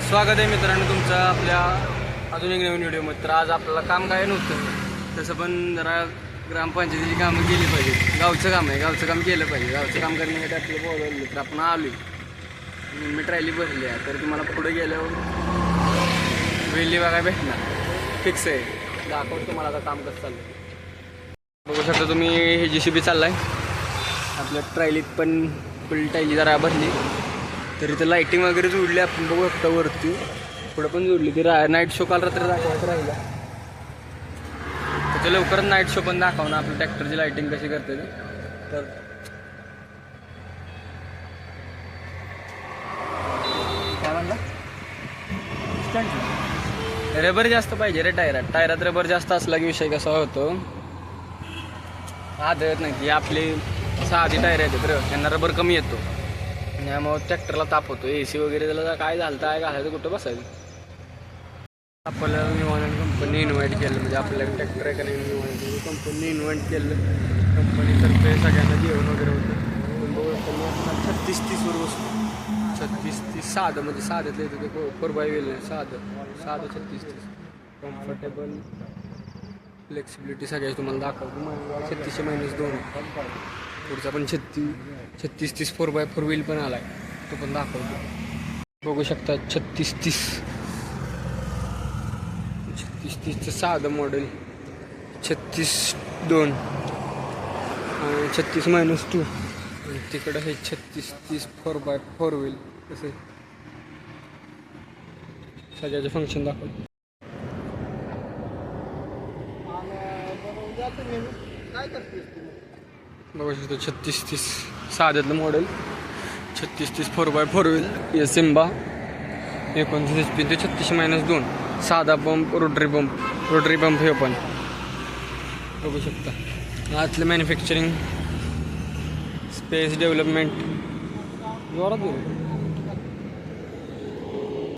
स्वागत आहे मित्रांनो तुमचं आपल्या अजून एक नवीन व्हिडिओमध्ये. तर आज आपल्याला काम काय नव्हतं, तसं पण जरा ग्रामपंचायतीची कामं केली पाहिजे. गावचं काम आहे, गावचं काम केलं पाहिजे. गावचं काम करण्यासाठी आपलं बोलवलं तर आपण आलो. मी ट्रायली भरली आहे, तर तुम्हाला पुढे गेल्यावर वेल्ली बघायला भेटणार. फिक्स आहे, दाखवतो तुम्हाला आता काम कसं चाललं. बघू शकता तुम्ही, हे JCB चालला आहे. आपल्या ट्रायलीत पण फुल टायली जरा भरली, तर इथं लाईटिंग वगैरे जोडली. आपण बघू शकता वरती पुढं पण जोडली. ती नाईट शो काल रात्री दाखवायचं राहिला, तर ते लवकरच नाईट शो पण दाखवणार आपल्या ट्रॅक्टरची लाईटिंग कशी करते ते. तर काय म्हणला, रबर जास्त पाहिजे रे टायरात रबर जास्त असला की विषय कसा होतो, आदळत नाही. की आपली साधी टायर येते तर त्यांना रबर कमी येतो, त्यामुळे ट्रॅक्टरला ताप होतो. AC वगैरे त्याला काय झालं काय घालायचं, कुठं बसायचं. आपल्याला निवारण कंपनी इन्व्हाइट केलं, म्हणजे आपल्याला ट्रॅक्टर आहे का नाही निवारण कंपनी इन्व्हाइट केलं. कंपनीतर्फे सगळ्यांना जेवण वगैरे होतं. 36-30 वर बसतो. 36-30 साधं, म्हणजे साध्यातलं येतं ते 4x4 नाही, साधं 36-30 कम्फर्टेबल फ्लेक्सिबिलिटी सगळ्याची तुम्हाला दाखवतो. 36-2 पुढचा पण 36-30 4x4 व्हील पण आला आहे, तो पण दाखवतो. बघू शकता 36-30 साधं मॉडेल, 36-2 आणि 36-2. तिकडं हे 36-30 4x4 व्हील. कसं सगळ्याचे फंक्शन दाखवतो. बघू शकतो 36-30 साध्यातलं मॉडेल, 36-30 4x4 व्हील. हे सिम्बा 29 HP ते 36-2 साधा पंप, रोटरी पंप हे पण बघू शकता. आतलं मॅन्युफॅक्चरिंग, स्पेस डेव्हलपमेंट जोरात